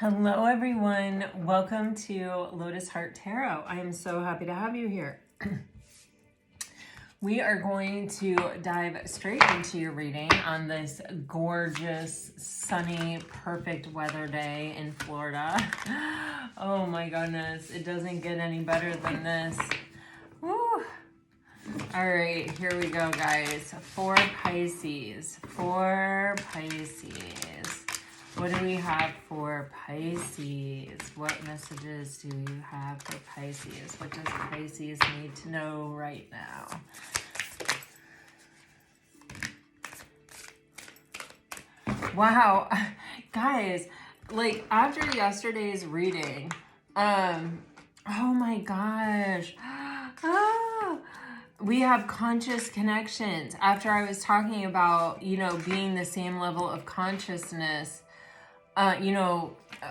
Hello everyone, welcome to Lotus Heart Tarot. I am so happy to have you here. We are going to dive straight into your reading on this gorgeous, sunny, perfect weather day in Florida. Oh my goodness, it doesn't get any better than this. Woo. All right, here we go, guys. For Pisces. What do we have for Pisces? What messages do you have for Pisces? What does Pisces need to know right now? Wow, guys, like after yesterday's reading, oh my gosh, we have conscious connections. After I was talking about, being the same level of consciousness,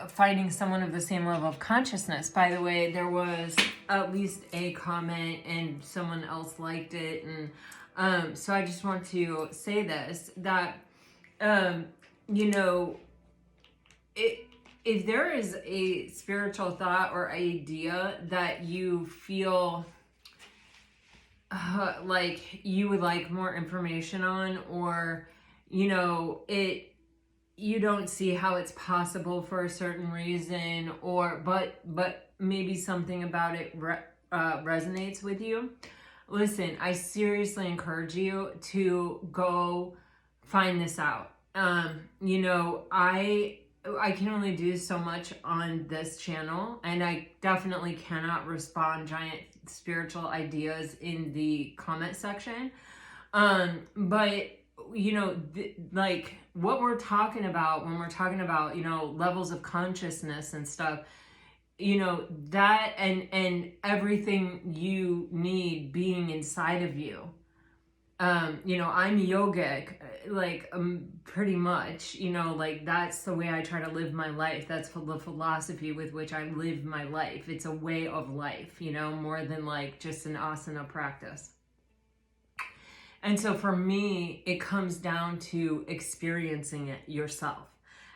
finding someone of the same level of consciousness. By the way, there was at least a comment and someone else liked it. And so I just want to say this, that, if there is a spiritual thought or idea that you feel like you would like more information on, or, you don't see how it's possible for a certain reason, or but maybe something about it resonates with you. Listen, I seriously encourage you to go find this out. I can only do so much on this channel, and I definitely cannot respond giant spiritual ideas in the comment section. But like what we're talking about when we're talking about, levels of consciousness and stuff, that and everything you need being inside of you. I'm yogic, like pretty much, like that's the way I try to live my life. That's the philosophy with which I live my life. It's a way of life, more than like just an asana practice. And so for me, it comes down to experiencing it yourself.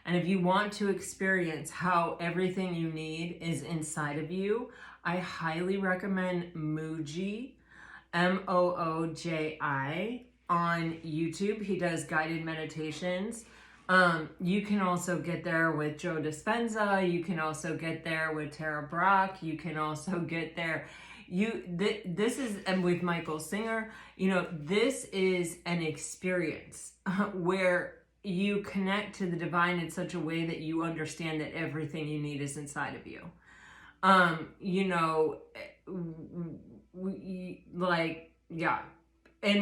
And if you want to experience how everything you need is inside of you, I highly recommend Mooji, Mooji, on YouTube. He does guided meditations. You can also get there with Joe Dispenza. You can also get there with Tara Brach. You can also get there. This is, and with Michael Singer, this is an experience where you connect to the divine in such a way that you understand that everything you need is inside of you. And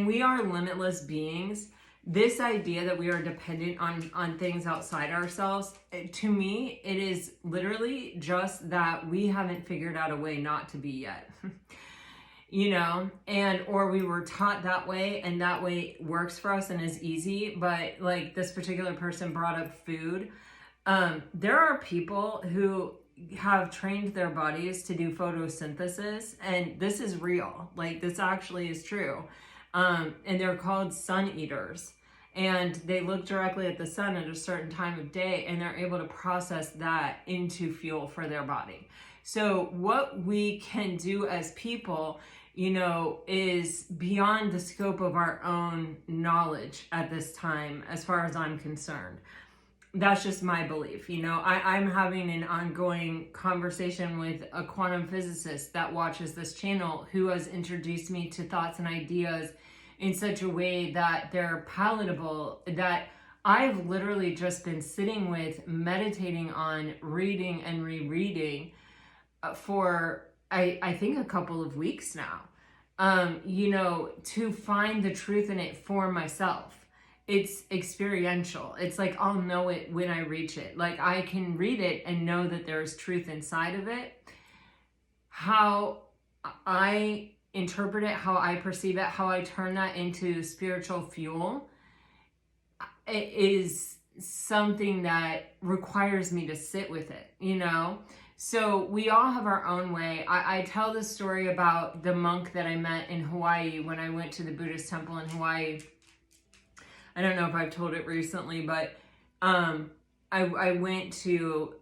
we are limitless beings. This idea that we are dependent on things outside ourselves, to me, it is literally just that we haven't figured out a way not to be yet. Or we were taught that way, and that way works for us and is easy. But like this particular person brought up food. There are people who have trained their bodies to do photosynthesis, and this is real. Like this actually is true. And they're called sun eaters, and they look directly at the sun at a certain time of day, and they're able to process that into fuel for their body. So what we can do as people, is beyond the scope of our own knowledge at this time, as far as I'm concerned. That's just my belief. I'm having an ongoing conversation with a quantum physicist that watches this channel, who has introduced me to thoughts and ideas in such a way that they're palatable, that I've literally just been sitting with, meditating on, reading and rereading for, I think, a couple of weeks now, to find the truth in it for myself. It's experiential. It's like I'll know it when I reach it. Like I can read it and know that there's truth inside of it. How I interpret it, how I perceive it, how I turn that into spiritual fuel, it is something that requires me to sit with it, So we all have our own way. I tell this story about the monk that I met in Hawaii when I went to the Buddhist temple in Hawaii. I don't know if I've told it recently, but I went to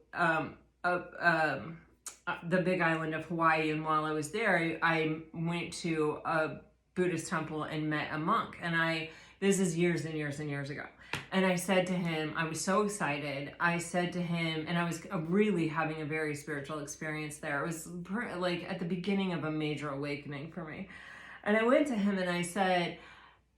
the big island of Hawaii, and while I was there, I went to a Buddhist temple and met a monk, and this is years and years and years ago, and I said to him, I was so excited, I said to him, and I was really having a very spiritual experience there. It was like at the beginning of a major awakening for me, and I went to him and I said,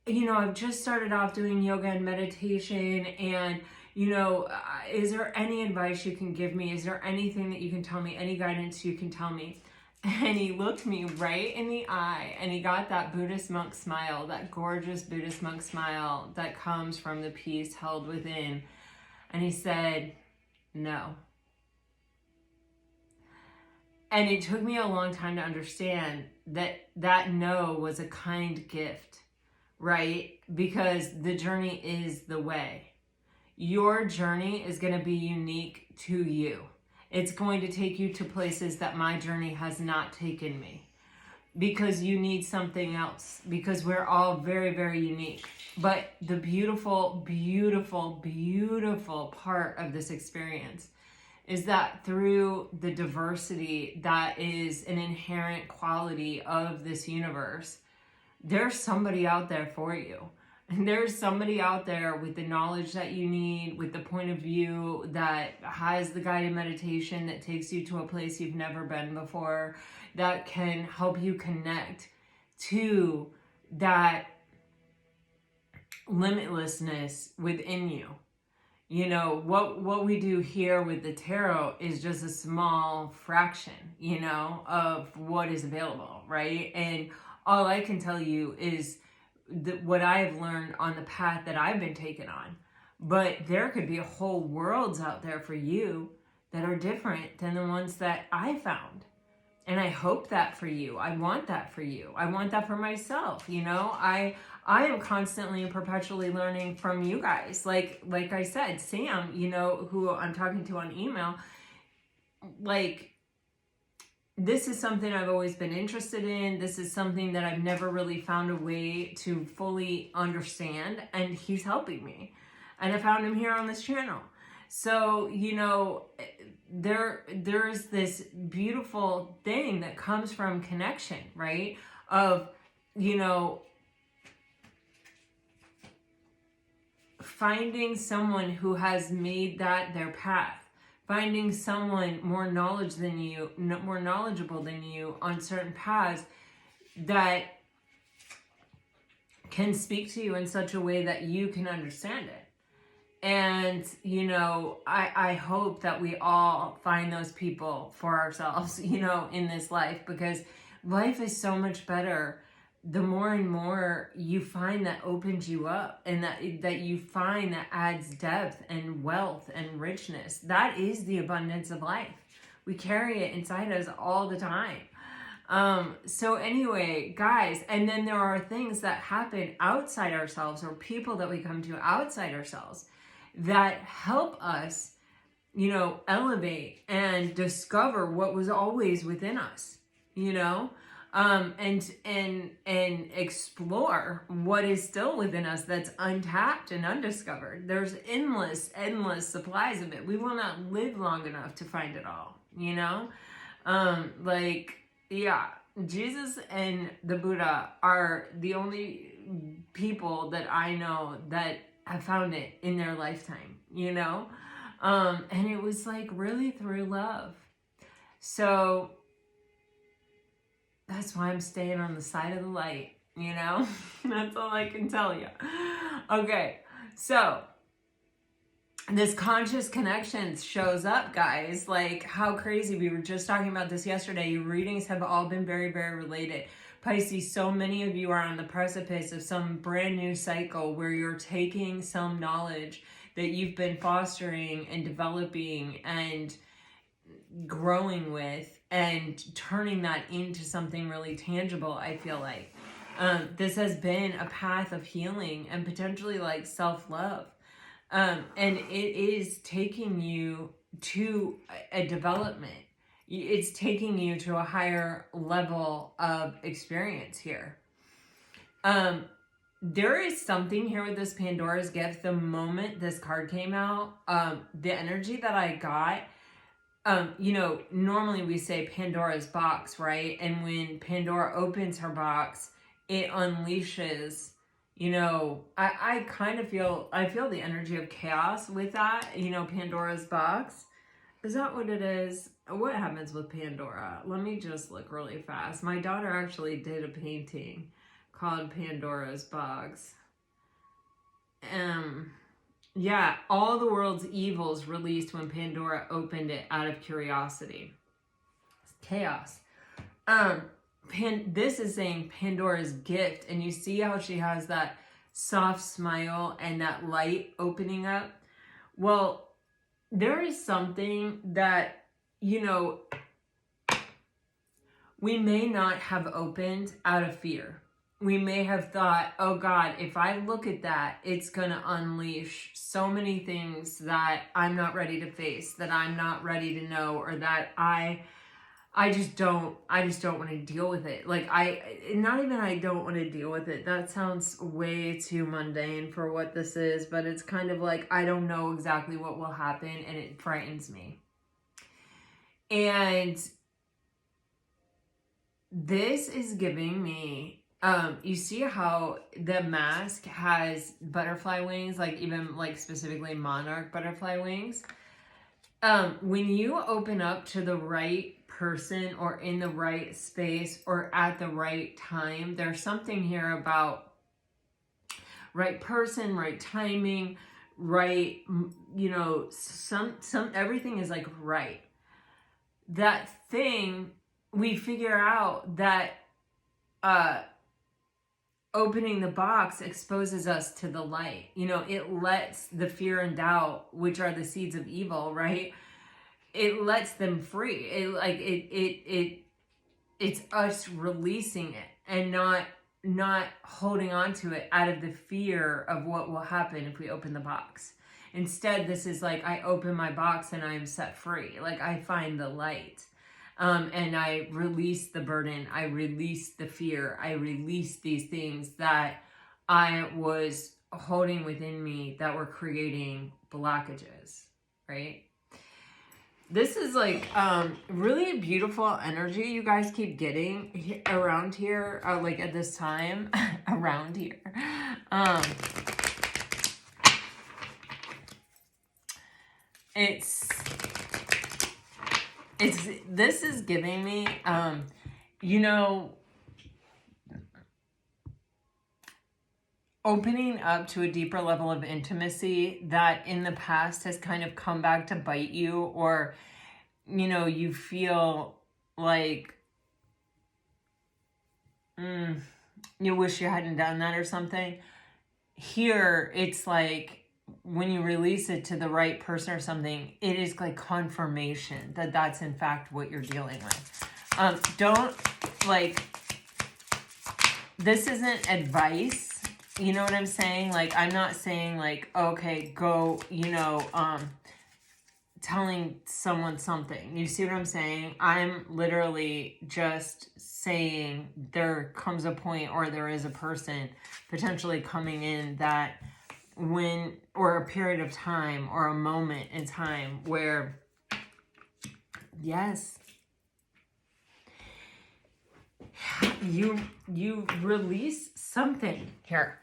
I've just started off doing yoga and meditation, and is there any advice you can give me? Is there anything that you can tell me? Any guidance you can tell me? And he looked me right in the eye, and he got that Buddhist monk smile, that gorgeous Buddhist monk smile that comes from the peace held within. And he said, no. And it took me a long time to understand that no was a kind gift, right? Because the journey is the way. Your journey is going to be unique to you. It's going to take you to places that my journey has not taken me, because you need something else, because we're all very, very unique. But the beautiful, beautiful, beautiful part of this experience is that through the diversity that is an inherent quality of this universe, there's somebody out there for you. And there's somebody out there with the knowledge that you need, with the point of view that has the guided meditation that takes you to a place you've never been before, that can help you connect to that limitlessness within you. What we do here with the tarot is just a small fraction, of what is available, right? And all I can tell you is what I've learned on the path that I've been taken on. But there could be whole worlds out there for you that are different than the ones that I found. And I hope that for you. I want that for you. I want that for myself. I am constantly and perpetually learning from you guys. Like I said, Sam, who I'm talking to on email, this is something I've always been interested in. This is something that I've never really found a way to fully understand, and he's helping me. And I found him here on this channel. So, there's this beautiful thing that comes from connection, right? Of, finding someone who has made that their path. Finding someone more knowledgeable than you on certain paths that can speak to you in such a way that you can understand it. And, I hope that we all find those people for ourselves, in this life, because life is so much better the more and more you find that opens you up, and that you find that adds depth and wealth and richness. That is the abundance of life. We carry it inside us all the time. So anyway, guys, and then there are things that happen outside ourselves, or people that we come to outside ourselves, that help us, elevate and discover what was always within us, and explore what is still within us that's untapped and undiscovered. There's endless supplies of it. We will not live long enough to find it all, Jesus and the Buddha are the only people that I know that have found it in their lifetime, and it was really through love. So that's why I'm staying on the side of the light, That's all I can tell you. Okay, so this conscious connection shows up, guys. How crazy. We were just talking about this yesterday. Your readings have all been very, very related. Pisces, so many of you are on the precipice of some brand new cycle where you're taking some knowledge that you've been fostering and developing and growing with, and turning that into something really tangible. I feel like this has been a path of healing and potentially self-love, and it is taking you to a development. It's taking you to a higher level of experience here. There is something here with this Pandora's gift. The moment this card came out, the energy that I got you know, normally we say Pandora's box, right? And when Pandora opens her box, it unleashes, you know, I kind of feel, I feel the energy of chaos with that, you know, Pandora's box. Is that what it is? What happens with Pandora? Let me just look really fast. My daughter actually did a painting called Pandora's box. Yeah, all the world's evils released when Pandora opened it out of curiosity. It's chaos. This is saying Pandora's gift, and you see how she has that soft smile and that light opening up. Well, there is something that, you know, we may not have opened out of fear. We may have thought, oh God, if I look at that, it's going to unleash so many things that I'm not ready to face, that I'm not ready to know, or that I just don't want to deal with it. Like not even I don't want to deal with it. That sounds way too mundane for what this is, but it's kind of like, I don't know exactly what will happen, and it frightens me. And this is giving me, you see how the mask has butterfly wings, like even like specifically monarch butterfly wings. When you open up to the right person or in the right space or at the right time, there's something here about right person, right timing, right, you know, some everything is like right. That thing, we figure out that opening the box exposes us to the light. You know, it lets the fear and doubt, which are the seeds of evil, right? It lets them free. It's us releasing it and not holding on to it out of the fear of what will happen if we open the box. Instead, this is like, I open my box and I am set free. Like, I find the light. And I release the burden, I release the fear, I release these things that I was holding within me that were creating blockages, right? This is like really beautiful energy you guys keep getting around here, like at this time, around here. This is giving me, you know, opening up to a deeper level of intimacy that in the past has kind of come back to bite you, or, you know, you feel like you wish you hadn't done that or something. Here, it's like, when you release it to the right person or something, it is like confirmation that that's in fact what you're dealing with. Don't, like, this isn't advice, you know what I'm saying? Like, I'm not saying like, okay, go, you know, telling someone something. You see what I'm saying? I'm literally just saying there comes a point, or there is a person potentially coming in that when, or a period of time or a moment in time where, yes, you release something here.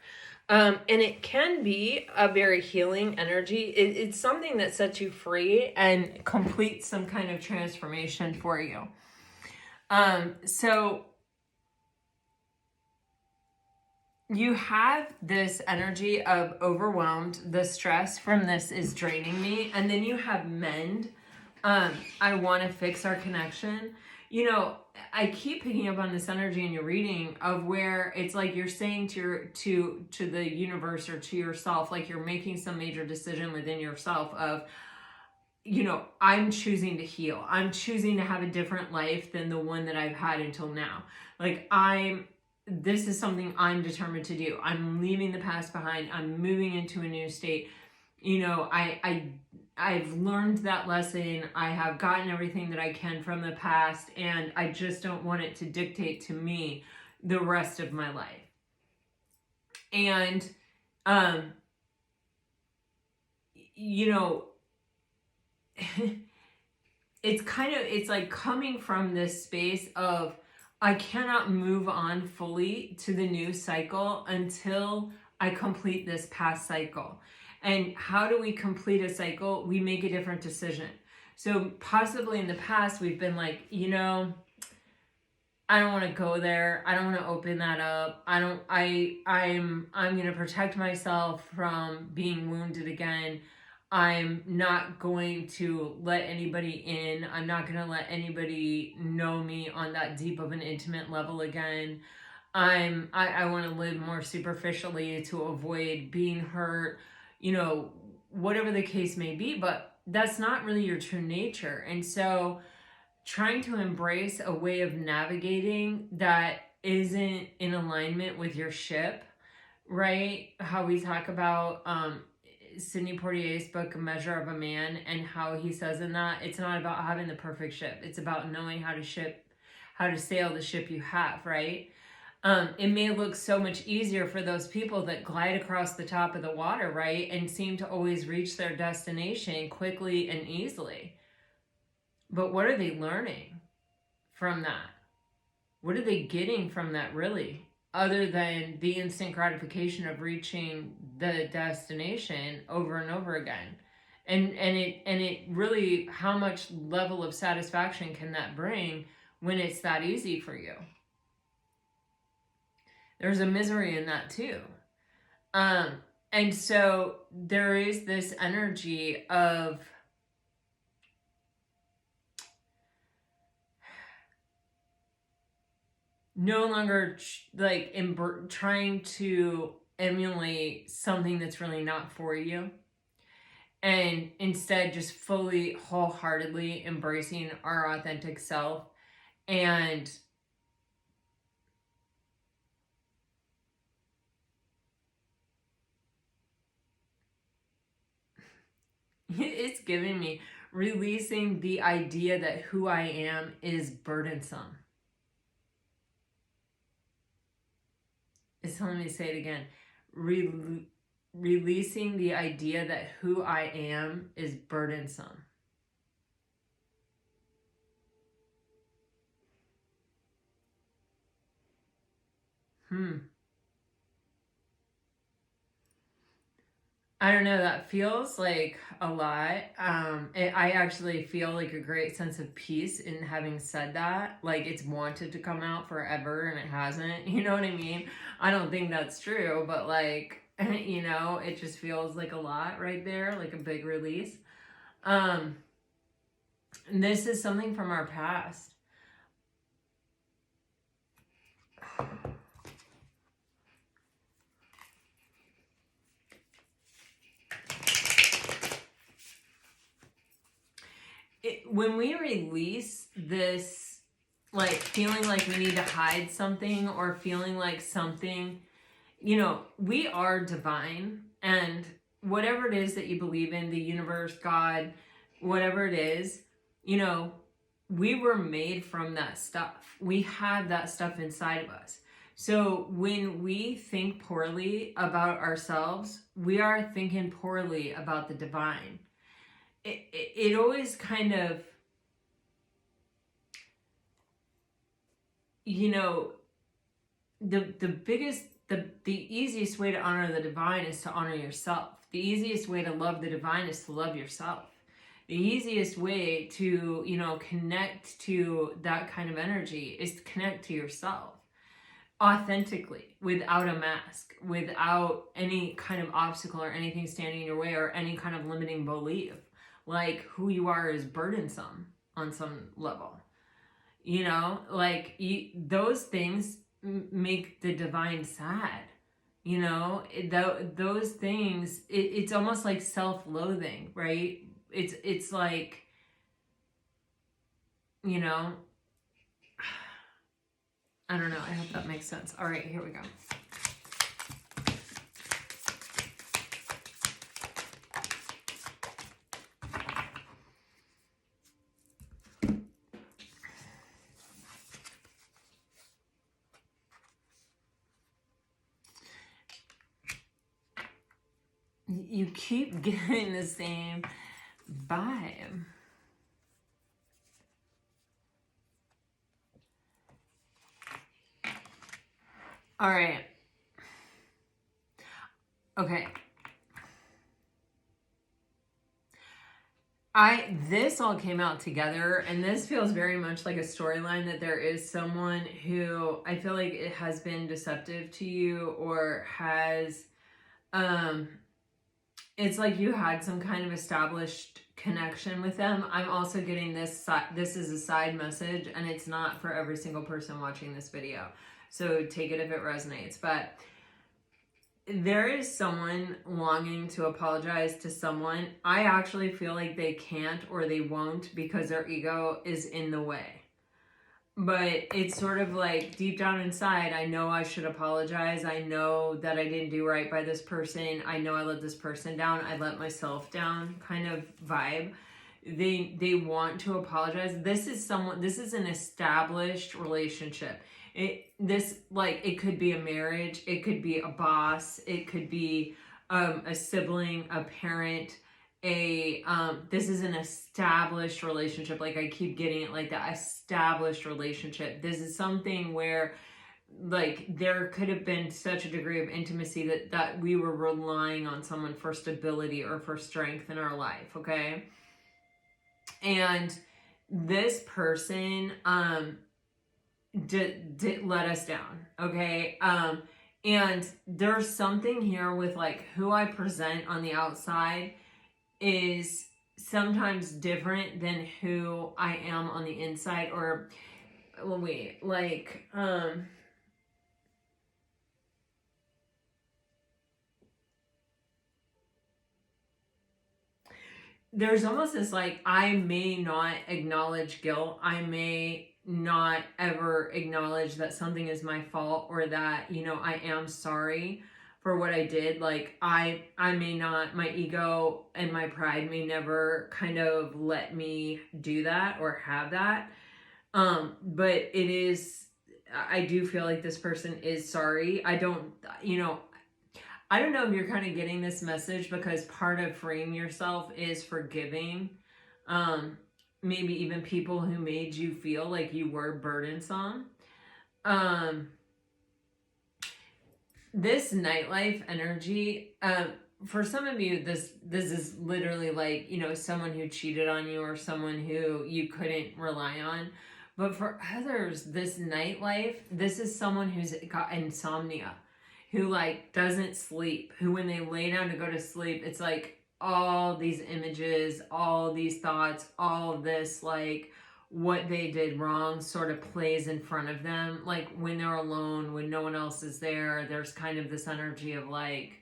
And it can be a very healing energy. It's something that sets you free and completes some kind of transformation for you. So you have this energy of overwhelmed. The stress from this is draining me. And then you have mend. I want to fix our connection. You know, I keep picking up on this energy in your reading of where it's like you're saying to the universe or to yourself, like you're making some major decision within yourself of, you know, I'm choosing to heal. I'm choosing to have a different life than the one that I've had until now. Like, this is something I'm determined to do. I'm leaving the past behind. I'm moving into a new state. You know, I've learned that lesson. I have gotten everything that I can from the past, and I just don't want it to dictate to me the rest of my life. And, you know, it's like coming from this space of, I cannot move on fully to the new cycle until I complete this past cycle. And how do we complete a cycle? We make a different decision. So possibly in the past, we've been like, I don't want to go there. I don't want to open that up. I'm going to protect myself from being wounded again. I'm not going to let anybody in. I'm not going to let anybody know me on that deep of an intimate level again. I want to live more superficially to avoid being hurt, whatever the case may be, but that's not really your true nature. And so trying to embrace a way of navigating that isn't in alignment with your ship, right? How we talk about Sidney Poitier's book, A Measure of a Man, and how he says in that, it's not about having the perfect ship. It's about knowing how to sail the ship you have, right? It may look so much easier for those people that glide across the top of the water, right? And seem to always reach their destination quickly and easily. But what are they learning from that? What are they getting from that, really? Other than the instant gratification of reaching the destination over and over again. And it really, how much level of satisfaction can that bring when it's that easy for you? There's a misery in that too. And so there is this energy of no longer like trying to emulate something that's really not for you, and instead just fully, wholeheartedly embracing our authentic self. And it's giving me releasing the idea that who I am is burdensome. It's telling me to say it again. Releasing the idea that who I am is burdensome. I don't know, that feels like a lot. I actually feel like a great sense of peace in having said that. Like it's wanted to come out forever and it hasn't. You know what I mean? I don't think that's true, but like, it just feels like a lot right there, like a big release. This is something from our past. When we release this, like feeling like we need to hide something or feeling like something, we are divine, and whatever it is that you believe in, the universe, God, whatever it is, we were made from that stuff. We have that stuff inside of us. So when we think poorly about ourselves, we are thinking poorly about the divine. It always kind of, the easiest way to honor the divine is to honor yourself. The easiest way to love the divine is to love yourself. The easiest way to, connect to that kind of energy is to connect to yourself authentically, without a mask, without any kind of obstacle or anything standing in your way or any kind of limiting belief. Like who you are is burdensome on some level. Those things make the divine sad. Those things, it's almost like self-loathing, right? It's like, I don't know. I hope that makes sense. All right, here we go. You keep getting the same vibe. All right. Okay. This all came out together, and this feels very much like a storyline that there is someone who I feel like it has been deceptive to you, or has it's like you had some kind of established connection with them. I'm also getting this is a side message, and it's not for every single person watching this video, so take it if it resonates. But there is someone longing to apologize to someone. I actually feel like they can't, or they won't, because their ego is in the way. But it's sort of like deep down inside, I know I should apologize. I know that I didn't do right by this person. I know I let this person down. I let myself down, kind of vibe. They want to apologize. This is an established relationship. It could be a marriage, it could be a boss, it could be a sibling, a parent, this is an established relationship. Like, I keep getting it, like, that established relationship. This is something where, like, there could have been such a degree of intimacy that we were relying on someone for stability or for strength in our life, okay? And this person did let us down, okay? And there's something here with, like, who I present on the outside is sometimes different than who I am on the inside. Or wait, like, there's almost this, like, I may not acknowledge guilt. I may not ever acknowledge that something is my fault, or that, you know, I am sorry for what I did. Like, I may not, my ego and my pride may never kind of let me do that or have that. But it is, I do feel like this person is sorry. I don't know if you're kind of getting this message, because part of freeing yourself is forgiving, maybe even people who made you feel like you were burdensome. This nightlife energy, for some of you, this is literally like, you know, someone who cheated on you, or someone who you couldn't rely on. But for others, this nightlife, this is someone who's got insomnia, who, like, doesn't sleep, who, when they lay down to go to sleep, it's like all these images, all these thoughts, all of this, like, what they did wrong sort of plays in front of them. Like, when they're alone, when no one else is there, there's kind of this energy of, like,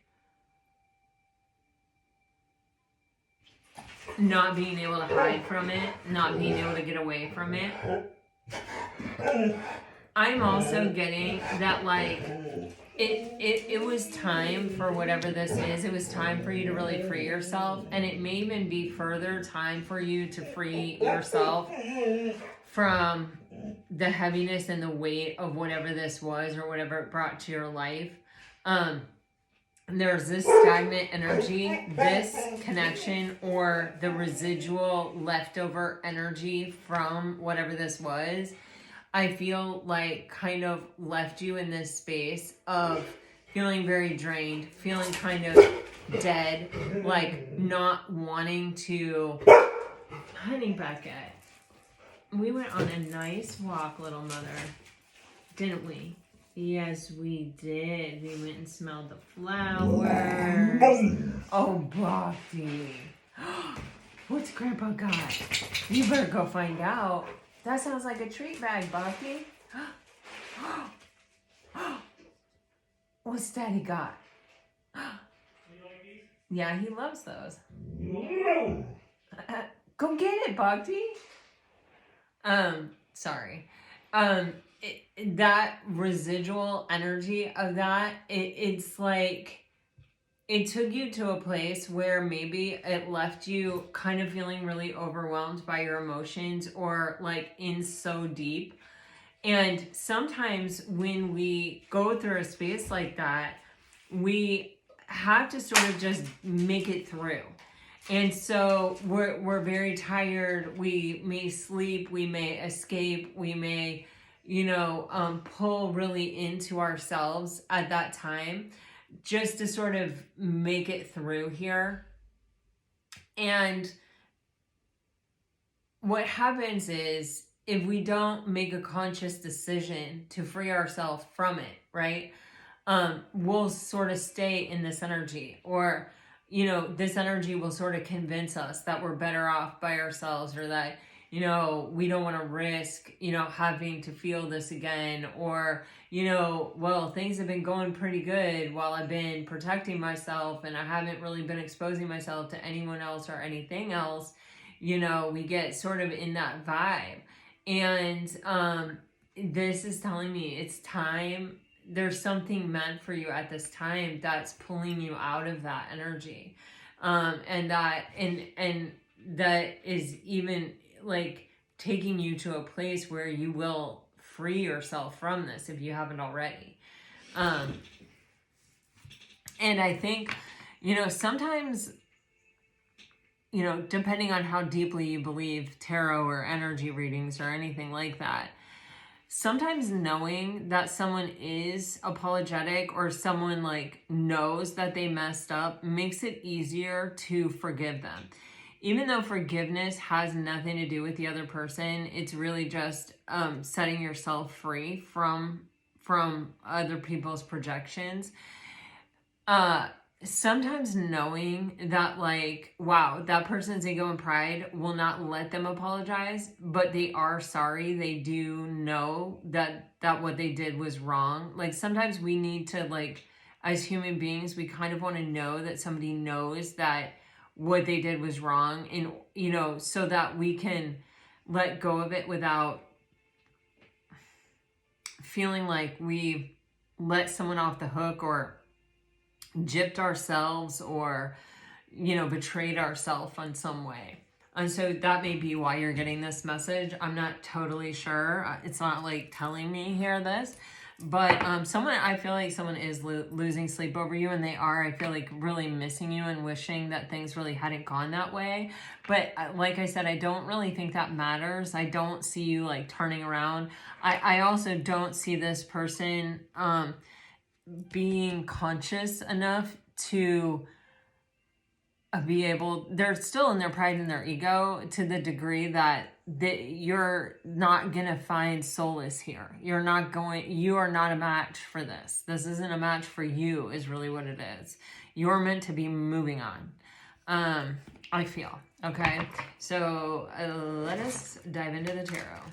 not being able to hide from it, not being able to get away from it. I'm also getting that, like, it was time for whatever this is. It was time for you to really free yourself. And it may even be further time for you to free yourself from the heaviness and the weight of whatever this was, or whatever it brought to your life. There's this stagnant energy, this connection, or the residual leftover energy from whatever this was, I feel like kind of left you in this space of feeling very drained, feeling kind of dead, like not wanting to. Honey Bucket, we went on a nice walk, little mother, didn't we? Yes, we did. We went and smelled the flowers. Oh, Bhakti. What's Grandpa got? You better go find out. That sounds like a treat bag, Bhakti. What's Daddy got? Yeah, he loves those. Go get it, Bhakti. Sorry. That residual energy of that, it's like, it took you to a place where maybe it left you kind of feeling really overwhelmed by your emotions, or like in so deep. And sometimes when we go through a space like that, we have to sort of just make it through. And so we're very tired. We may sleep, we may escape, we may, pull really into ourselves at that time, just to sort of make it through here. And what happens is, if we don't make a conscious decision to free ourselves from it, right? We'll sort of stay in this energy, or, this energy will sort of convince us that we're better off by ourselves, or that, we don't want to risk, having to feel this again, or, well, things have been going pretty good while I've been protecting myself and I haven't really been exposing myself to anyone else or anything else. We get sort of in that vibe. And this is telling me it's time. There's something meant for you at this time that's pulling you out of that energy. And that is even like taking you to a place where you will free yourself from this if you haven't already. And I think, sometimes, depending on how deeply you believe tarot or energy readings or anything like that, sometimes knowing that someone is apologetic or someone like knows that they messed up makes it easier to forgive them. Even though forgiveness has nothing to do with the other person, it's really just setting yourself free from other people's projections. Sometimes knowing that, like, wow, that person's ego and pride will not let them apologize, but they are sorry. They do know that what they did was wrong. Like, sometimes we need to, like, as human beings, we kind of want to know that somebody knows that what they did was wrong, and, so that we can let go of it without feeling like we let someone off the hook, or gypped ourselves, or betrayed ourselves in some way. And so that may be why you're getting this message. I'm not totally sure. It's not like telling me here this, but I feel like someone is losing sleep over you, and they are, I feel like, really missing you and wishing that things really hadn't gone that way. But like I said, I don't really think that matters. I don't see you like turning around. I also don't see this person being conscious enough to be able, they're still in their pride and their ego to the degree that you're not going to find solace here. You are not a match for this. This isn't a match for you, is really what it is. You're meant to be moving on. I feel. Okay. So let us dive into the tarot.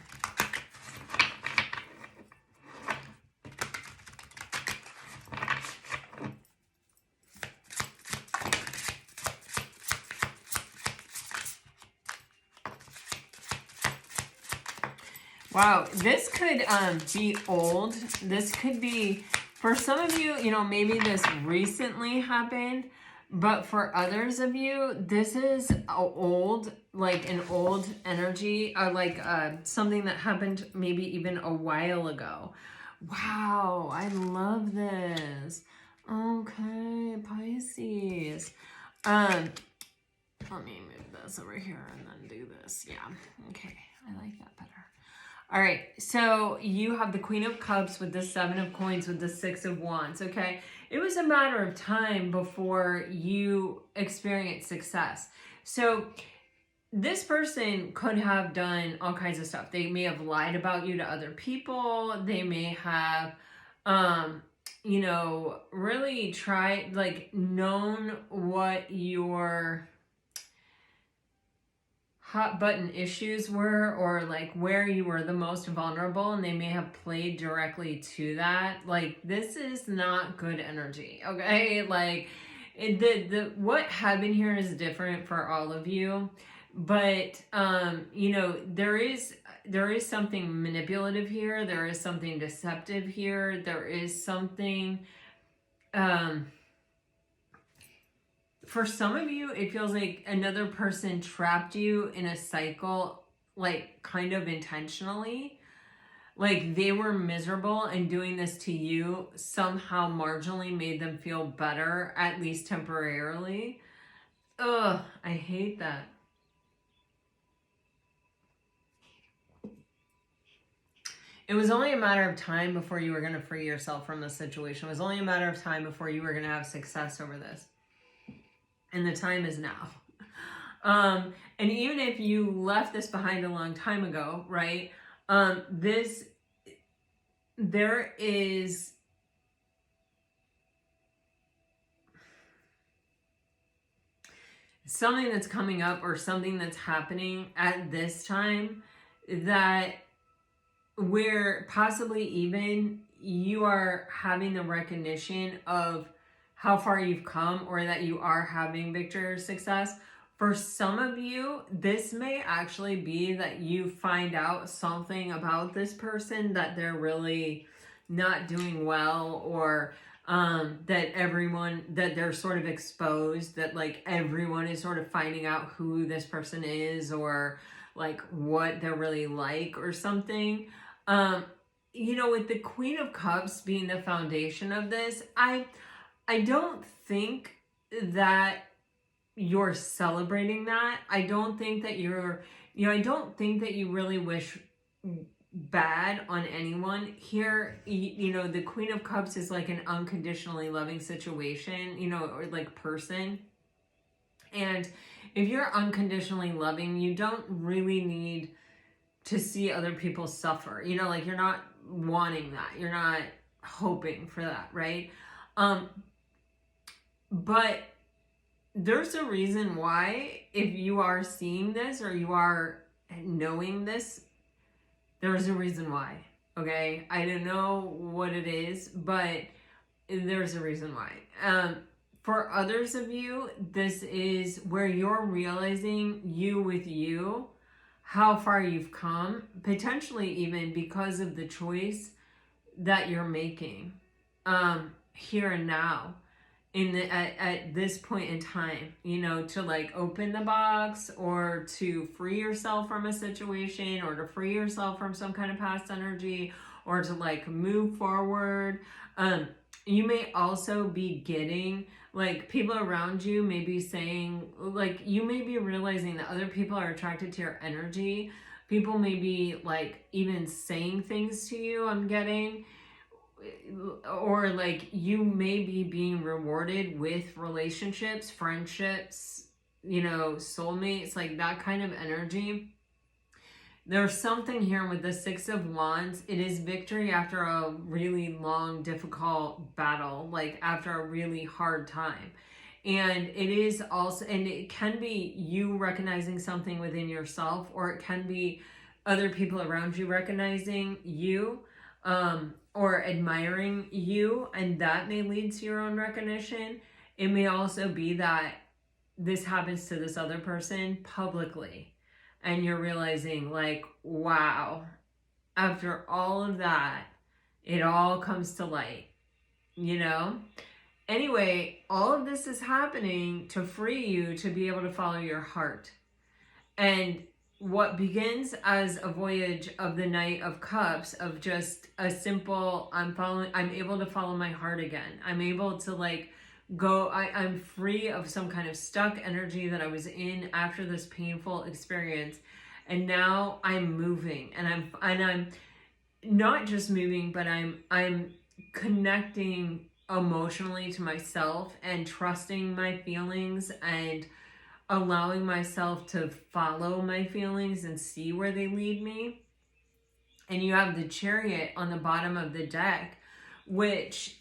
Wow, this could be old. This could be, for some of you, maybe this recently happened, but for others of you, this is old, like an old energy, like something that happened maybe even a while ago. Wow, I love this. Okay, Pisces. Let me move this over here and then do this. Yeah, okay, I like that better. All right, so you have the Queen of Cups with the Seven of Coins with the Six of Wands, okay? It was a matter of time before you experienced success. So this person could have done all kinds of stuff. They may have lied about you to other people. They may have, really tried, like, known what your hot button issues were, or like where you were the most vulnerable, and they may have played directly to that. Like, this is not good energy, okay? Like, what happened here is different for all of you, but there is something manipulative here. There is something deceptive here. There is something for some of you, it feels like another person trapped you in a cycle, like kind of intentionally. Like they were miserable, and doing this to you somehow marginally made them feel better, at least temporarily. Ugh, I hate that. It was only a matter of time before you were going to free yourself from this situation. It was only a matter of time before you were going to have success over this. And the time is now. And even if you left this behind a long time ago, right? There is something that's coming up or something that's happening at this time that where possibly even you are having the recognition of how far you've come, or that you are having victory or success. For some of you, this may actually be that you find out something about this person that they're really not doing well, or that they're sort of exposed, that like everyone is sort of finding out who this person is, or like what they're really like or something. With the Queen of Cups being the foundation of this, I don't think that you're celebrating that. I don't think that I don't think that you really wish bad on anyone here. The Queen of Cups is like an unconditionally loving situation, or like person. And if you're unconditionally loving, you don't really need to see other people suffer. Like you're not wanting that. You're not hoping for that, right? But there's a reason why, if you are seeing this or you are knowing this, there's a reason why, okay? I don't know what it is, but there's a reason why. For others of you, this is where you're realizing you with you, how far you've come, potentially even because of the choice that you're making here and now. At this point in time, to like open the box, or to free yourself from a situation, or to free yourself from some kind of past energy, or to like move forward. You may also be getting like people around you may be saying, like, you may be realizing that other people are attracted to your energy. People may be like even saying things to you, I'm getting, or like you may be being rewarded with relationships, friendships, soulmates, like that kind of energy. There's something here with the Six of Wands. It is victory after a really long, difficult battle, like after a really hard time. And it is also, and it can be you recognizing something within yourself, or it can be other people around you recognizing you, or admiring you, and that may lead to your own recognition. It may also be that this happens to this other person publicly, and you're realizing like, wow, after all of that, it all comes to light, Anyway, all of this is happening to free you to be able to follow your heart. And what begins as a voyage of the Knight of Cups, of just a simple, I'm able to follow my heart again. I'm able to like go, I'm free of some kind of stuck energy that I was in after this painful experience. And now I'm moving, and I'm not just moving, but I'm connecting emotionally to myself, and trusting my feelings, and allowing myself to follow my feelings and see where they lead me. And you have the Chariot on the bottom of the deck, which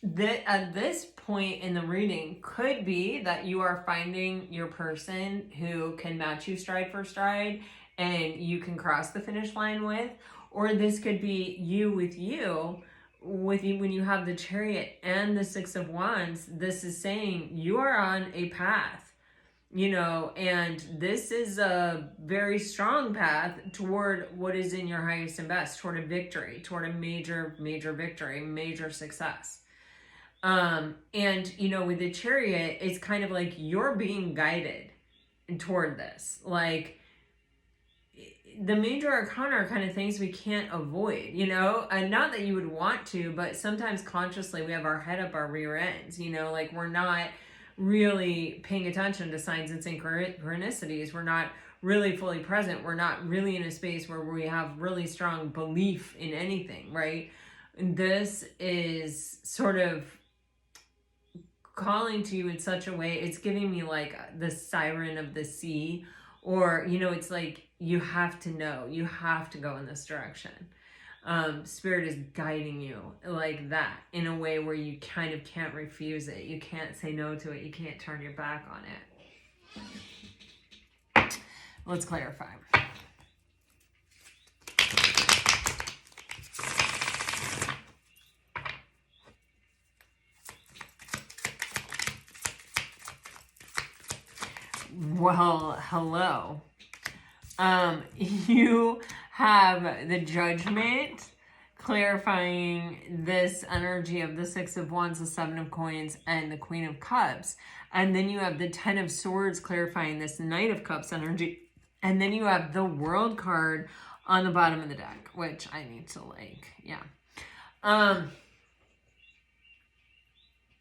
at this point in the reading could be that you are finding your person who can match you stride for stride and you can cross the finish line with. Or this could be you with you, when you have the Chariot and the Six of Wands. This is saying you are on a path, and this is a very strong path toward what is in your highest and best, toward a victory, toward a major victory, major success. And with the Chariot, it's kind of like you're being guided toward this. Like, the major arcana are kind of things we can't avoid, and not that you would want to, but sometimes consciously we have our head up our rear ends, like we're not really paying attention to signs and synchronicities. We're not really fully present. We're not really in a space where we have really strong belief in anything, right? And this is sort of calling to you in such a way, it's giving me like the siren of the sea, or, you know, it's like you have to know, you have to go in this direction. Spirit is guiding you like that in a way where you kind of can't refuse it. You can't say no to it. You can't turn your back on it. Let's clarify. Well, hello. You have the Judgment clarifying this energy of the Six of Wands, the Seven of Coins, and the Queen of Cups. And then you have the Ten of Swords clarifying this Knight of Cups energy. And then you have the World card on the bottom of the deck, which I need to like, yeah.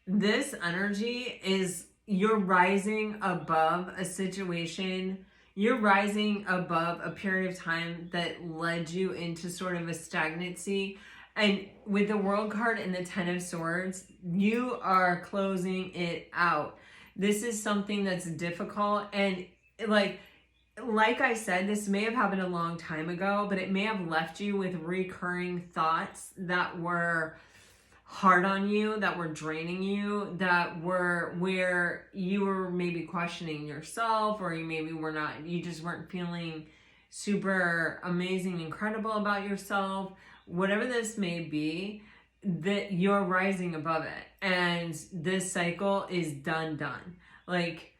This energy is you're rising above a situation. You're rising above a period of time that led you into sort of a stagnancy. And with the World card and the Ten of Swords, you are closing it out. This is something that's difficult. And like I said, this may have happened a long time ago, but it may have left you with recurring thoughts that were hard on you, that were draining you, that were where you were maybe questioning yourself, or you maybe were not, you just weren't feeling super amazing, incredible about yourself. Whatever this may be, that you're rising above it. And this cycle is done. Like,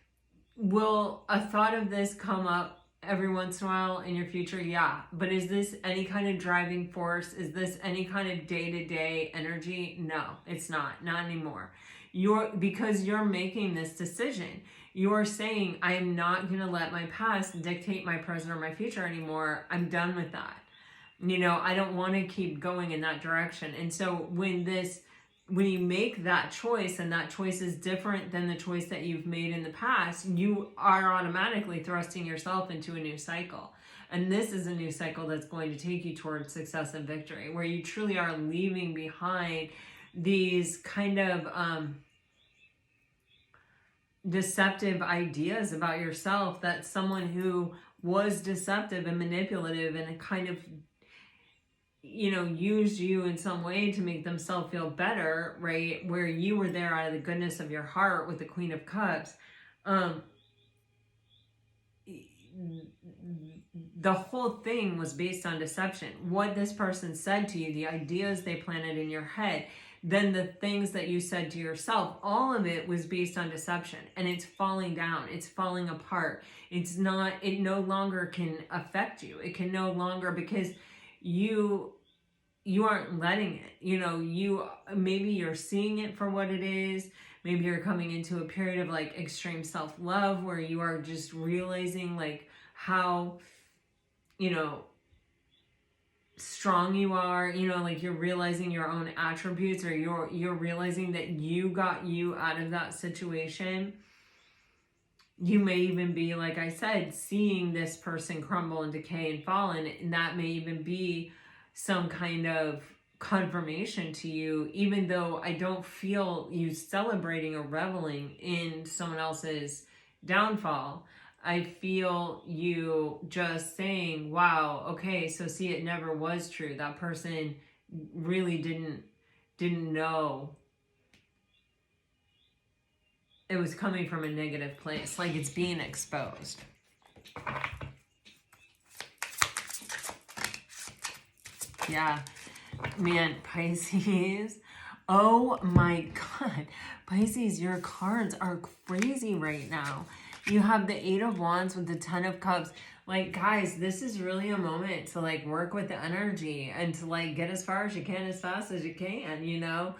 will a thought of this come up every once in a while in your future? Yeah. But is this any kind of driving force? Is this any kind of day-to-day energy? No, it's not anymore. Because you're making this decision. You're saying, I am not going to let my past dictate my present or my future anymore. I'm done with that. You know, I don't want to keep going in that direction. And so when you make that choice, and that choice is different than the choice that you've made in the past, you are automatically thrusting yourself into a new cycle. And this is a new cycle that's going to take you towards success and victory, where you truly are leaving behind these kind of deceptive ideas about yourself, that someone who was deceptive and manipulative and kind of, you know, used you in some way to make themselves feel better, right? Where you were there out of the goodness of your heart with the Queen of Cups. The whole thing was based on deception. What this person said to you, the ideas they planted in your head, then the things that you said to yourself, all of it was based on deception. And it's falling down. It's falling apart. It no longer can affect you. It can no longer, because you aren't letting it, you know, maybe you're seeing it for what it is. Maybe you're coming into a period of like extreme self-love, where you are just realizing like how, you know, strong you are, you know, like you're realizing your own attributes, or you're realizing that you got you out of that situation. You may even be, like I said, seeing this person crumble and decay and fall, and that may even be some kind of confirmation to you, even though I don't feel you celebrating or reveling in someone else's downfall. I feel you just saying, wow, okay, so see, it never was true. That person really didn't know it was coming from a negative place, like it's being exposed. Yeah, man, Pisces. Oh my God. Pisces, your cards are crazy right now. You have the Eight of Wands with the Ten of Cups. Like, guys, this is really a moment to like work with the energy and to like get as far as you can, as fast as you can, you know?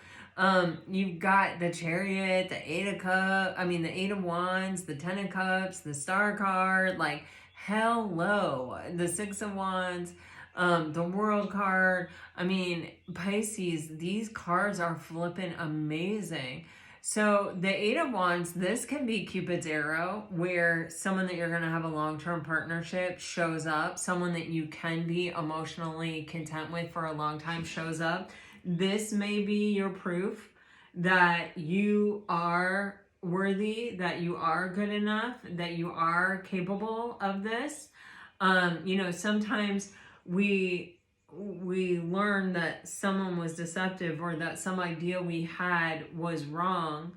You've got the Chariot, the the Eight of Wands, the Ten of Cups, the Star card, like, hello, the Six of Wands, the World card. I mean, Pisces, these cards are flipping amazing. So the Eight of Wands, this can be Cupid's arrow, where someone that you're going to have a long-term partnership shows up, someone that you can be emotionally content with for a long time shows up. This may be your proof that you are worthy, that you are good enough, that you are capable of this. You know, sometimes we learn that someone was deceptive or that some idea we had was wrong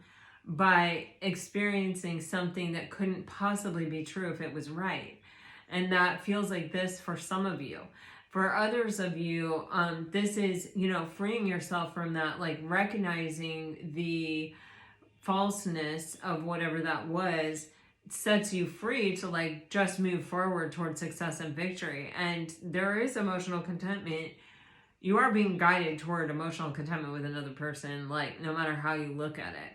by experiencing something that couldn't possibly be true if it was right. And that feels like this for some of you. For others of you, this is, you know, freeing yourself from that, like recognizing the falseness of whatever that was sets you free to like just move forward towards success and victory. And there is emotional contentment. You are being guided toward emotional contentment with another person, like no matter how you look at it.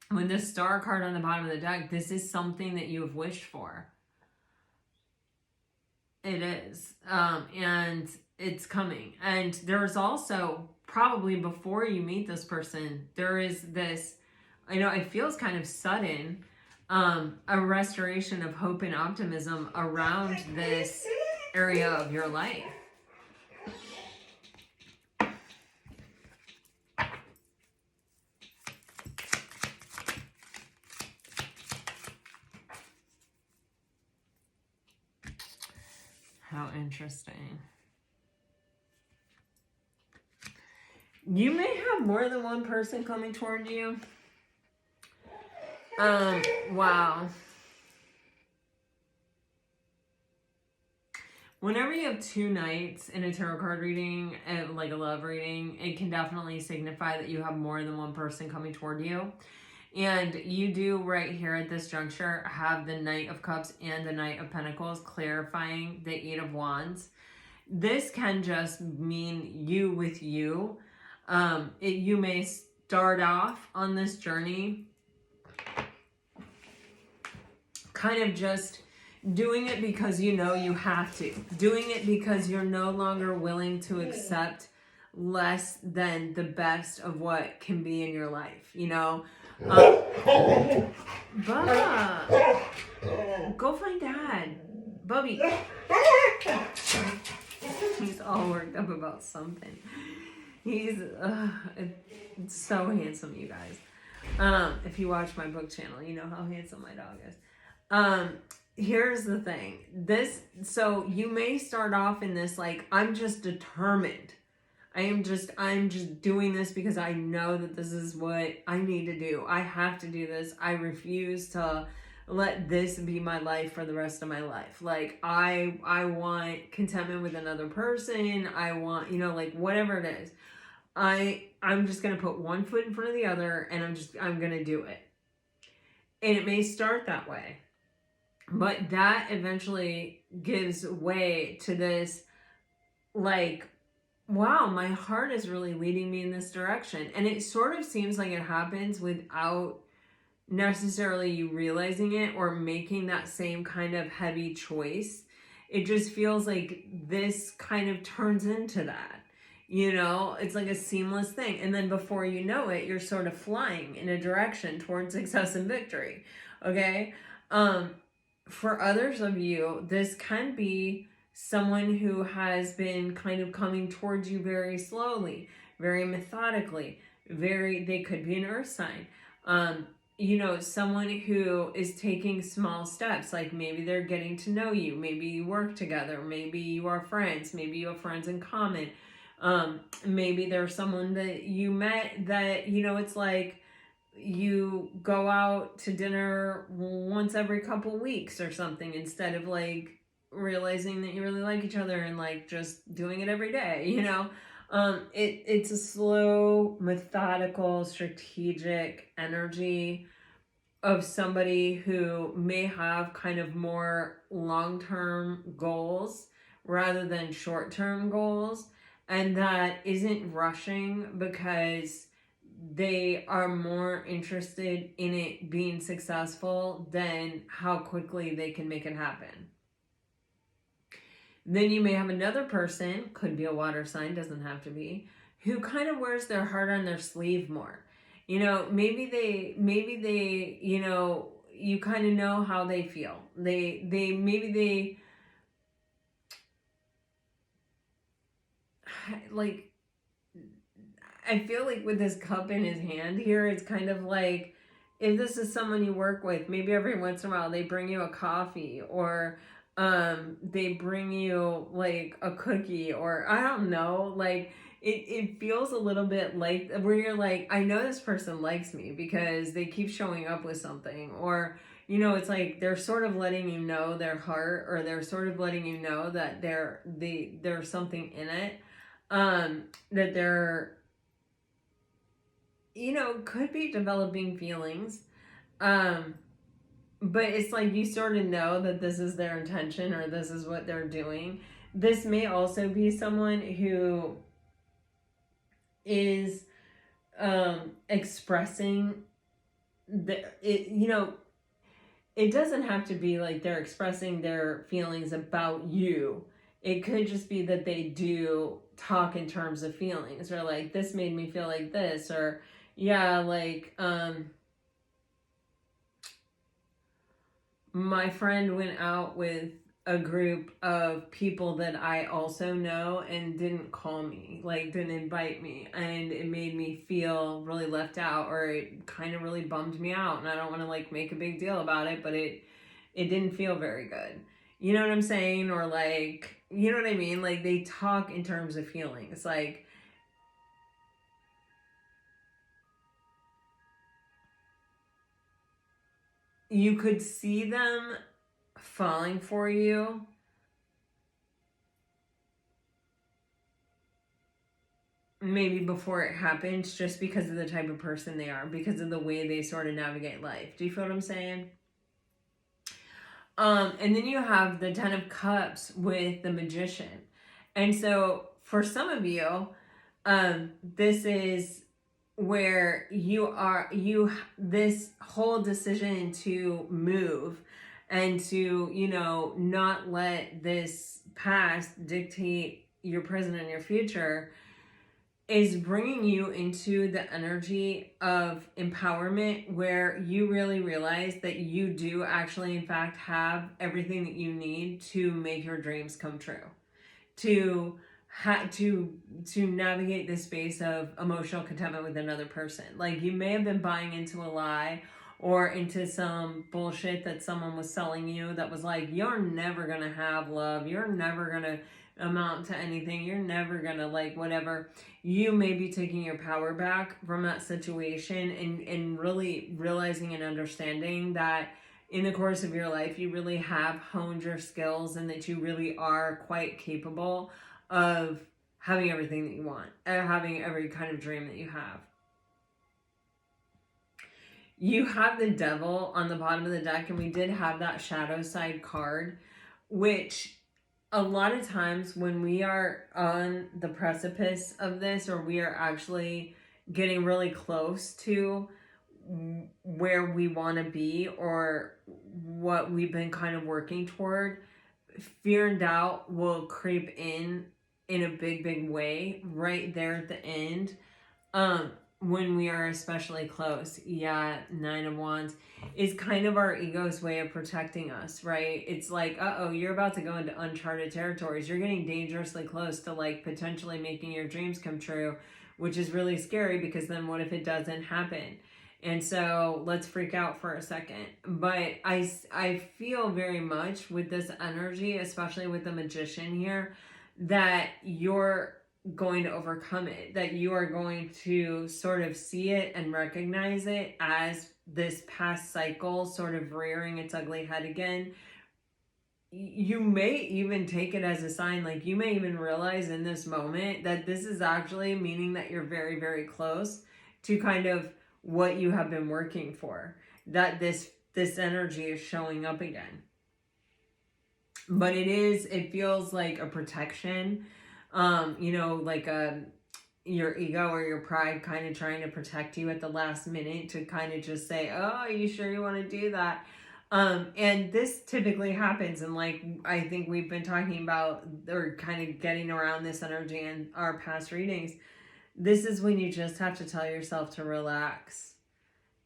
When this star card on the bottom of the deck, this is something that you have wished for. It is. And it's coming. And there's also, probably before you meet this person, there is this, I know it feels kind of sudden, a restoration of hope and optimism around this area of your life. How interesting. You may have more than one person coming toward you. Wow. Whenever you have two knights in a tarot card reading, like a love reading, it can definitely signify that you have more than one person coming toward you. And you do right here at this juncture have the Knight of Cups and the Knight of Pentacles clarifying the Eight of Wands. This can just mean you with you. You may start off on this journey kind of just doing it because you know you have to. Doing it because you're no longer willing to accept less than the best of what can be in your life, you know? Bubba, go find Dad. Bubby. He's all worked up about something. He's so handsome, you guys. If you watch my book channel, you know how handsome my dog is. Here's the thing. So you may start off in this, like, I'm just determined. I'm just doing this because I know that this is what I need to do. I have to do this. I refuse to let this be my life for the rest of my life. Like, I want contentment with another person. I want, you know, like, whatever it is. I'm just going to put one foot in front of the other, and I'm going to do it. And it may start that way. But that eventually gives way to this, like, wow, my heart is really leading me in this direction. And it sort of seems like it happens without necessarily you realizing it or making that same kind of heavy choice. It just feels like this kind of turns into that. You know, it's like a seamless thing. And then before you know it, you're sort of flying in a direction towards success and victory. Okay? For others of you, this can be someone who has been kind of coming towards you very slowly, very methodically, they could be an earth sign. You know, someone who is taking small steps, like maybe they're getting to know you, maybe you work together, maybe you are friends, maybe you have friends in common. Maybe there's someone that you met that, you know, it's like, you go out to dinner once every couple weeks or something instead of like realizing that you really like each other and like just doing it every day, you know? It's a slow, methodical, strategic energy of somebody who may have kind of more long-term goals rather than short-term goals, and that isn't rushing because they are more interested in it being successful than how quickly they can make it happen. Then you may have another person, could be a water sign, doesn't have to be, who kind of wears their heart on their sleeve more. You know, maybe they, you know, you kind of know how they feel. Maybe they, like, I feel like with this cup in his hand here, it's kind of like, if this is someone you work with, maybe every once in a while they bring you a coffee, or they bring you like a cookie, or I don't know, like it feels a little bit like where you're like, I know this person likes me because they keep showing up with something, or you know, it's like they're sort of letting you know their heart, or they're sort of letting you know that there's something in it, that they're, you know, could be developing feelings. Um, but it's like you sort of know that this is their intention, or this is what they're doing. This may also be someone who is expressing you know, it doesn't have to be like they're expressing their feelings about you. It could just be that they do talk in terms of feelings, or like, this made me feel like this, or yeah, like my friend went out with a group of people that I also know and didn't call me, like didn't invite me, and it made me feel really left out, or it kind of really bummed me out, and I don't want to like make a big deal about it, but it didn't feel very good. You know what I'm saying? Or like, you know what I mean? Like, they talk in terms of feelings. Like, you could see them falling for you maybe before it happens, just because of the type of person they are, because of the way they sort of navigate life. Do you feel what I'm saying? And then you have the Ten of Cups with the Magician. And so for some of you, this is where this whole decision to move and to, you know, not let this past dictate your present and your future, is bringing you into the energy of empowerment, where you really realize that you do actually, in fact, have everything that you need to make your dreams come true, to to navigate this space of emotional contentment with another person. Like, you may have been buying into a lie, or into some bullshit that someone was selling you, that was like, you're never gonna have love, you're never gonna amount to anything, you're never gonna, like, whatever. You may be taking your power back from that situation, and really realizing and understanding that in the course of your life you really have honed your skills, and that you really are quite capable of having everything that you want, having every kind of dream that you have. You have the Devil on the bottom of the deck, and we did have that shadow side card, which a lot of times when we are on the precipice of this, or we are actually getting really close to where we want to be, or what we've been kind of working toward, fear and doubt will creep in a big way right there at the end, when we are especially close. Yeah, Nine of Wands is kind of our ego's way of protecting us, right? It's like, uh-oh, you're about to go into uncharted territories. You're getting dangerously close to, like, potentially making your dreams come true, which is really scary, because then what if it doesn't happen? And so let's freak out for a second. But I feel very much with this energy, especially with the Magician here, that you're going to overcome it, that you are going to sort of see it and recognize it as this past cycle sort of rearing its ugly head again. You may even take it as a sign, like, you may even realize in this moment that this is actually meaning that you're very close to kind of what you have been working for, that this energy is showing up again. But it feels like a protection, you know, like your ego or your pride kind of trying to protect you at the last minute, to kind of just say, oh, are you sure you want to do that? And this typically happens, and like, I think we've been talking about, or kind of getting around this energy in our past readings, This is when you just have to tell yourself to relax,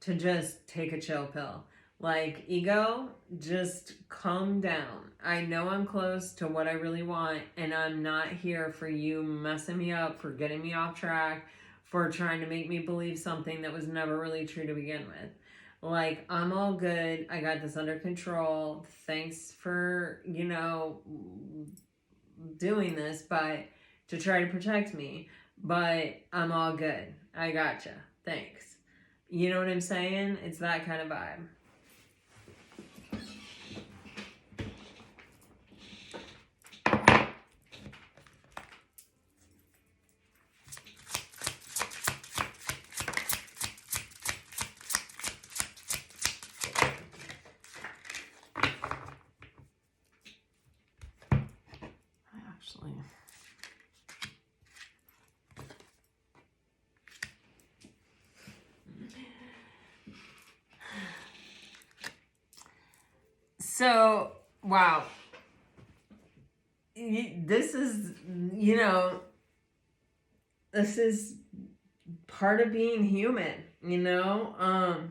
to just take a chill pill. Like, ego, just calm down. I know I'm close to what I really want, and I'm not here for you messing me up, for getting me off track, for trying to make me believe something that was never really true to begin with. Like, I'm all good. I got this under control. Thanks for, doing this, but to try to protect me. But I'm all good. I gotcha. Thanks. You know what I'm saying? It's that kind of vibe. So, wow. This is, this is part of being human, I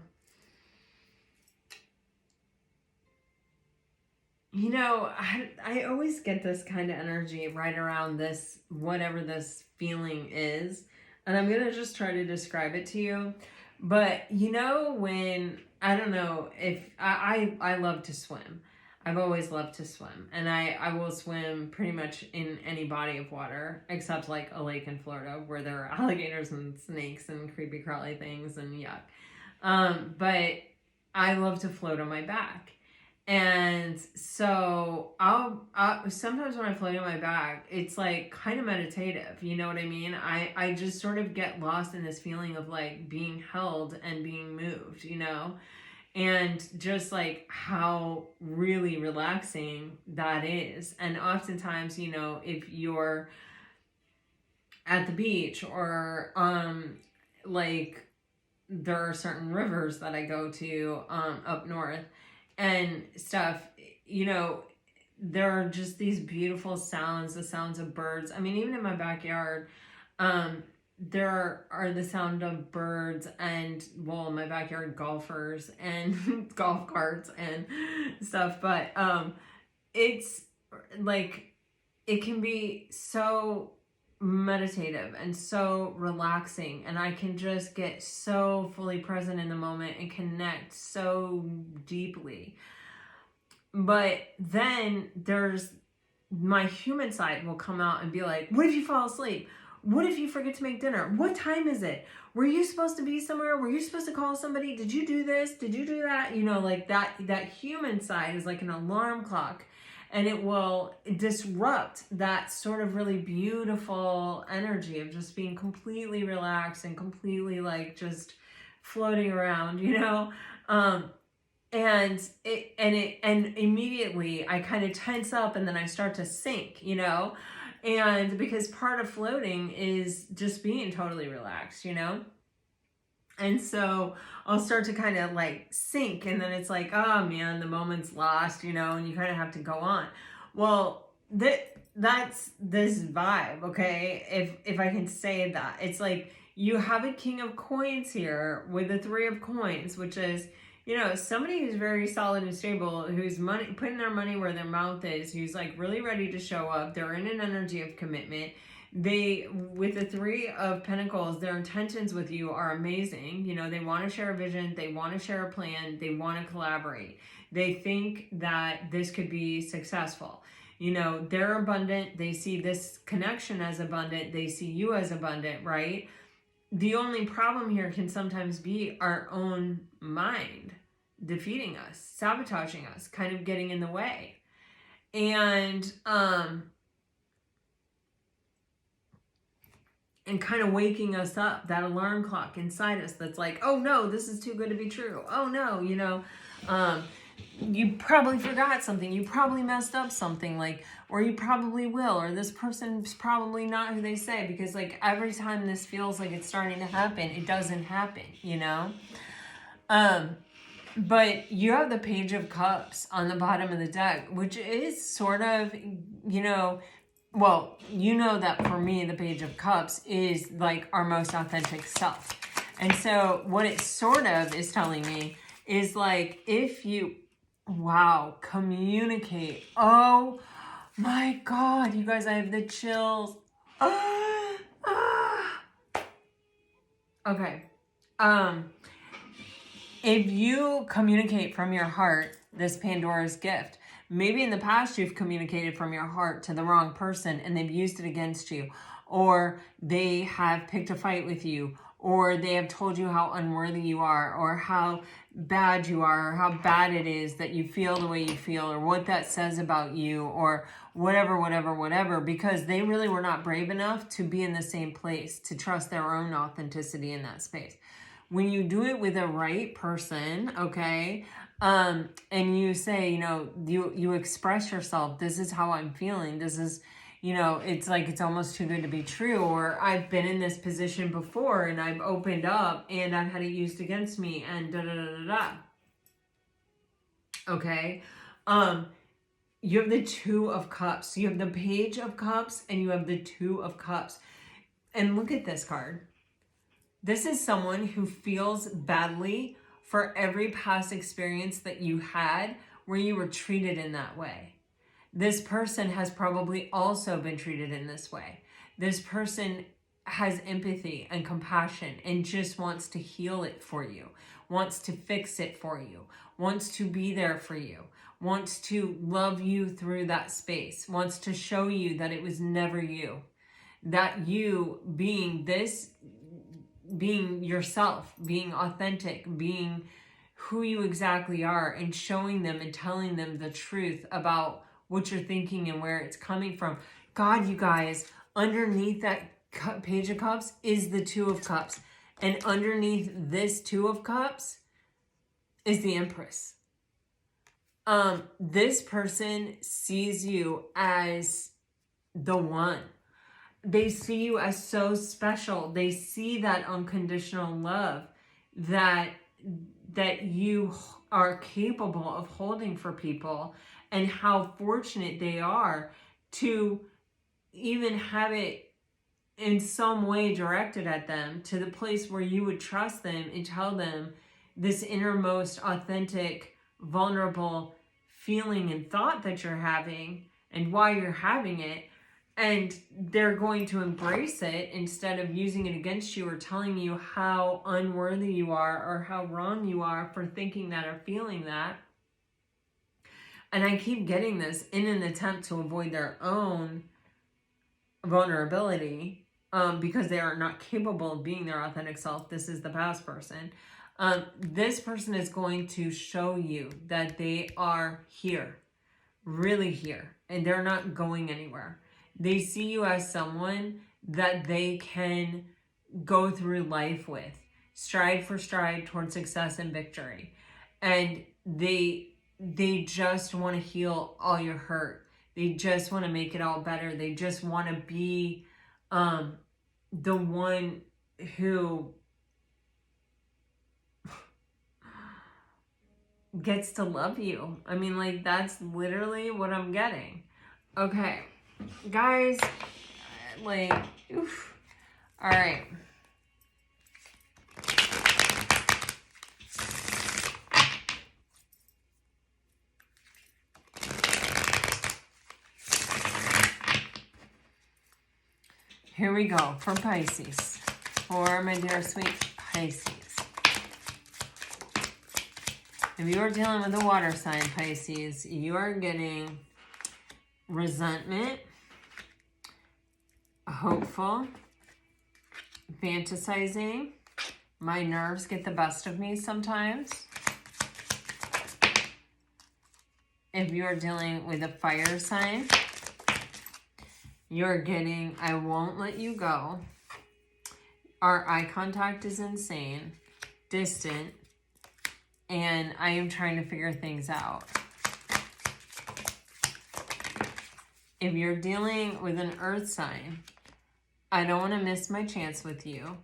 always get this kind of energy right around this, whatever this feeling is. And I'm going to just try to describe it to you. But, when, I don't know, if I love to swim. I've always loved to swim. And I will swim pretty much in any body of water, except like a lake in Florida where there are alligators and snakes and creepy crawly things and yuck. But I love to float on my back. And so I'll sometimes when I float on my back, it's like kind of meditative. You know what I mean? I just sort of get lost in this feeling of like being held and being moved, and just like how really relaxing that is. And oftentimes, if you're at the beach or like there are certain rivers that I go to up north and stuff, there are just these beautiful sounds, the sounds of birds. I mean, even in my backyard, there are the sound of birds and, well, in my backyard, golfers and golf carts and stuff. But it's like, it can be so meditative and so relaxing, and I can just get so fully present in the moment and connect so deeply. But then there's my human side will come out and be like, what if you fall asleep? What if you forget to make dinner? What time is it? Were you supposed to be somewhere? Were you supposed to call somebody? Did you do this? Did you do that? Like that human side is like an alarm clock. And it will disrupt that sort of really beautiful energy of just being completely relaxed and completely like just floating around, and immediately I kind of tense up and then I start to sink, and because part of floating is just being totally relaxed, And so I'll start to kind of like sink, and then it's like, oh man, the moment's lost, and you kind of have to go on. Well, that's this vibe, okay? If I can say that. It's like you have a king of coins here with the 3 of coins, which is, somebody who's very solid and stable, who's putting their money where their mouth is, who's like really ready to show up. They're in an energy of commitment. With the 3 of Pentacles, their intentions with you are amazing. They want to share a vision. They want to share a plan. They want to collaborate. They think that this could be successful. They're abundant. They see this connection as abundant. They see you as abundant, right? The only problem here can sometimes be our own mind defeating us, sabotaging us, kind of getting in the way. And kind of waking us up, that alarm clock inside us that's like, oh no, this is too good to be true. Oh no, you probably forgot something. You probably messed up something, like, or you probably will, or this person's probably not who they say, because like every time this feels like it's starting to happen, it doesn't happen, But you have the Page of Cups on the bottom of the deck, which is sort of, well, you know that for me, the Page of Cups is like our most authentic self. And so what it sort of is telling me is like, if you, wow, communicate. Oh my God, you guys, I have the chills. Okay. If you communicate from your heart, this Pandora's gift, maybe in the past you've communicated from your heart to the wrong person and they've used it against you, or they have picked a fight with you, or they have told you how unworthy you are, or how bad you are, or how bad it is that you feel the way you feel, or what that says about you, or whatever, because they really were not brave enough to be in the same place, to trust their own authenticity in that space. When you do it with a right person, okay, and you say, you know, you express yourself, this is how I'm feeling, this is, you know, it's like, it's almost too good to be true, or I've been in this position before and I've opened up and I've had it used against me and da-da-da-da-da. Okay? You have the Two of Cups. You have the Page of Cups and you have the Two of Cups. And look at this card. This is someone who feels badly for every past experience that you had where you were treated in that way. This person has probably also been treated in this way. This person has empathy and compassion and just wants to heal it for you, wants to fix it for you, wants to be there for you, wants to love you through that space, wants to show you that it was never you, that you being this, being yourself, being authentic, being who you exactly are, and showing them and telling them the truth about what you're thinking and where it's coming from. God, you guys, underneath that Page of Cups is the Two of Cups. And underneath this Two of Cups is the Empress. This person sees you as the one. They see you as so special. They see that unconditional love that you are capable of holding for people, and how fortunate they are to even have it in some way directed at them, to the place where you would trust them and tell them this innermost, authentic, vulnerable feeling and thought that you're having and why you're having it. And they're going to embrace it instead of using it against you or telling you how unworthy you are or how wrong you are for thinking that or feeling that. And I keep getting this in an attempt to avoid their own vulnerability, because they are not capable of being their authentic self. This is the past person. This person is going to show you that they are here, really here, and they're not going anywhere. They see you as someone that they can go through life with, stride for stride towards success and victory. And they just want to heal all your hurt. They just want to make it all better. They just want to be the one who gets to love you. I mean, like, that's literally what I'm getting. Okay. Guys, like, oof. All right. Here we go for Pisces. For my dear sweet Pisces. If you are dealing with a water sign, Pisces, you are getting resentment, hopeful, fantasizing. My nerves get the best of me sometimes. If you are dealing with a fire sign, you're getting, I won't let you go. Our eye contact is insane, distant, and I am trying to figure things out. If you're dealing with an earth sign, I don't want to miss my chance with you.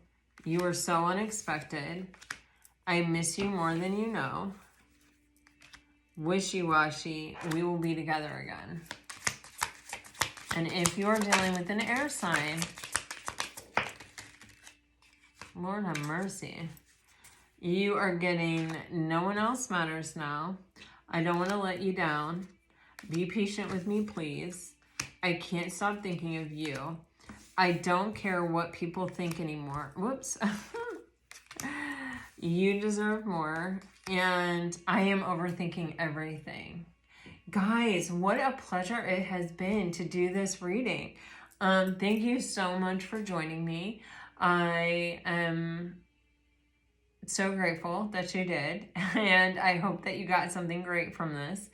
You are so unexpected. I miss you more than you know. Wishy-washy, we will be together again. And if you're dealing with an air sign, Lord have mercy. You are getting no one else matters now. I don't want to let you down. Be patient with me, please. I can't stop thinking of you. I don't care what people think anymore. Whoops. You deserve more. And I am overthinking everything. Guys, what a pleasure it has been to do this reading. Thank you so much for joining me. I am so grateful that you did. And I hope that you got something great from this.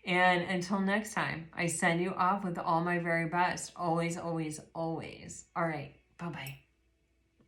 And until next time, I send you off with all my very best. Always, always, always. All right. Bye-bye.